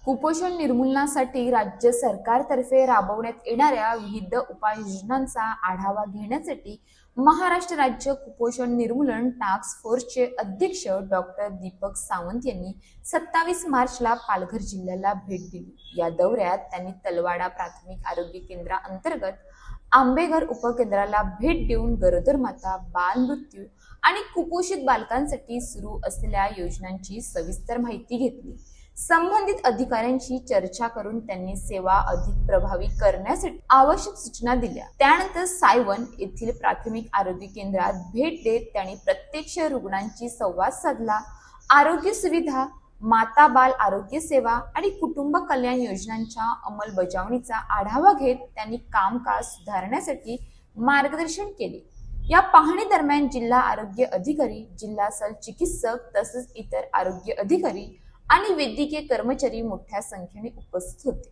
कुपोषण निर्मूलनासाठी राज्य सरकारतर्फे राबवण्यात येणाऱ्या विविध उपाययोजनांचा आढावा घेण्यासाठी महाराष्ट्र राज्य कुपोषण निर्मूलन टास्क फोर्सचे अध्यक्ष डॉक्टर दीपक सावंत यांनी 27 मार्चला पालघर जिल्ह्याला भेट दिली। या दौऱ्यात त्यांनी तलवाडा प्राथमिक आरोग्य केंद्राअंतर्गत आंबेघर उपकेंद्राला भेट देऊन गरोदर माता, बालमृत्यू आणि कुपोषित बालकांसाठी सुरू असलेल्या योजनांची सविस्तर माहिती घेतली। संबंधित अधिकाऱ्यांशी चर्चा करून त्यांनी सेवा अधिक प्रभावी करण्यासाठी आवश्यक सूचना दिल्या। त्यानंतर सायवन येथील प्राथमिक आरोग्य केंद्रात भेट देत त्यांनी प्रत्यक्ष रुग्णांशी संवाद साधला। आरोग्य सुविधा, माता बाल आरोग्य सेवा आणि कुटुंब कल्याण योजनांच्या अंमलबजावणीचा आढावा घेत त्यांनी कामकाज सुधारण्यासाठी मार्गदर्शन केले। या पाहणी दरम्यान जिल्हा आरोग्य अधिकारी, जिल्हा शल्य चिकित्सक तसेच इतर आरोग्य अधिकारी आणि वैद्यकीय कर्मचारी मोठ्या संख्येने उपस्थित होते।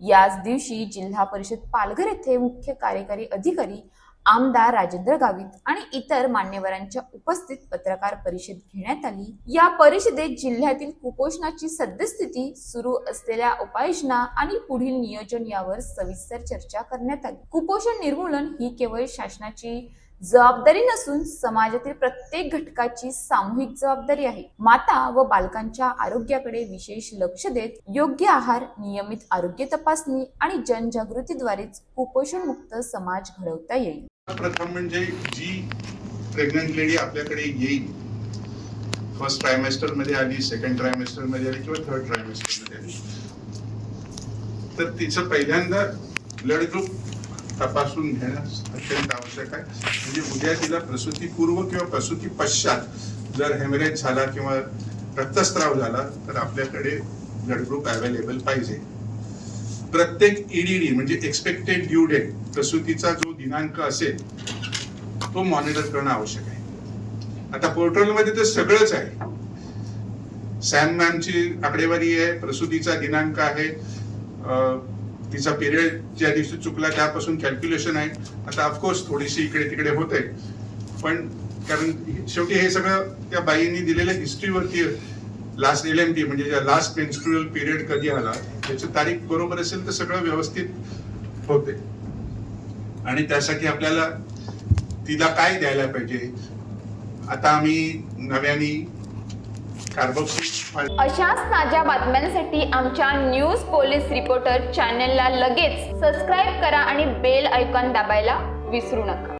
याच दिवशी जिल्हा परिषद पालघर येथे मुख्य कार्यकारी अधिकारी आमदार राजेंद्र गावित आणि इतर मान्यवरांच्या उपस्थित पत्रकार परिषद घेण्यात आली। या परिषदेत जिल्ह्यातील कुपोषणाची सद्यस्थिती, सुरू असलेल्या उपाययोजना आणि पुढील नियोजन यावर सविस्तर चर्चा करण्यात आली। कुपोषण निर्मूलन ही केवळ शासनाची जबाबदारी नसून समाजातील प्रत्येक घटकाची सामूहिक जबाबदारी आहे। माता व बालकांच्या आरोग्याकडे विशेष लक्ष देत योग्य आहार, नियमित आरोग्य तपासणी आणि जनजागृतीद्वारेच कुपोषण मुक्त समाज घडवता येईल। प्रथम म्हणजे जी प्रेग्नंट लेडी आपल्याकडे येईल, फर्स्ट ट्रायमेस्टर मध्ये आली, सेकंड ट्रायमेस्टर मध्ये आली किंवा थर्ड ट्रायमेस्टर मध्ये आली, तर तिचं पहिल्यांदा ब्लड ग्रुप तपासून घेणं अत्यंत आवश्यक आहे। म्हणजे उद्या तिला प्रसूतीपूर्व किंवा प्रसूती पश्चात जर हेमरेज झाला किंवा रक्तस्राव झाला तर आपल्याकडे ब्लड ग्रुप अवेलेबल पाहिजे। प्रत्येक ईडीडी म्हणजे एक्सपेक्टेड ड्यू डेट, प्रसूतीचा जो दिनांक असेल तो मॉनिटर करणं आवश्यक आहे। आता पोर्टलमध्ये तर सगळंच आहे, सॅम मॅमची आकडेवारी आहे, प्रसूतीचा दिनांक आहे, तिचा पिरियड ज्या दिवशी चुकला त्यापासून कॅल्क्युलेशन आहे। आता ऑफकोर्स थोडीशी इकडे तिकडे होते, पण कारण शेवटी हे सगळं त्या बाईंनी दिलेल्या हिस्ट्रीवरती, लास्ट LMT म्हणजे लास्ट मेन्स्ट्रुअल पिरियड कधी आला त्याची तारीख बरोबर असेल तर सगळं व्यवस्थित होते। आणि त्यासाठी आपल्याला तिला काय द्यायला पाहिजे, आता आम्ही नव्याने अशाच ताज्या बातम्यांसाठी आमच्या न्यूज पोलीस रिपोर्टर चॅनलला लगेच सबस्क्राईब करा आणि बेल आयकॉन दाबायला विसरू नका।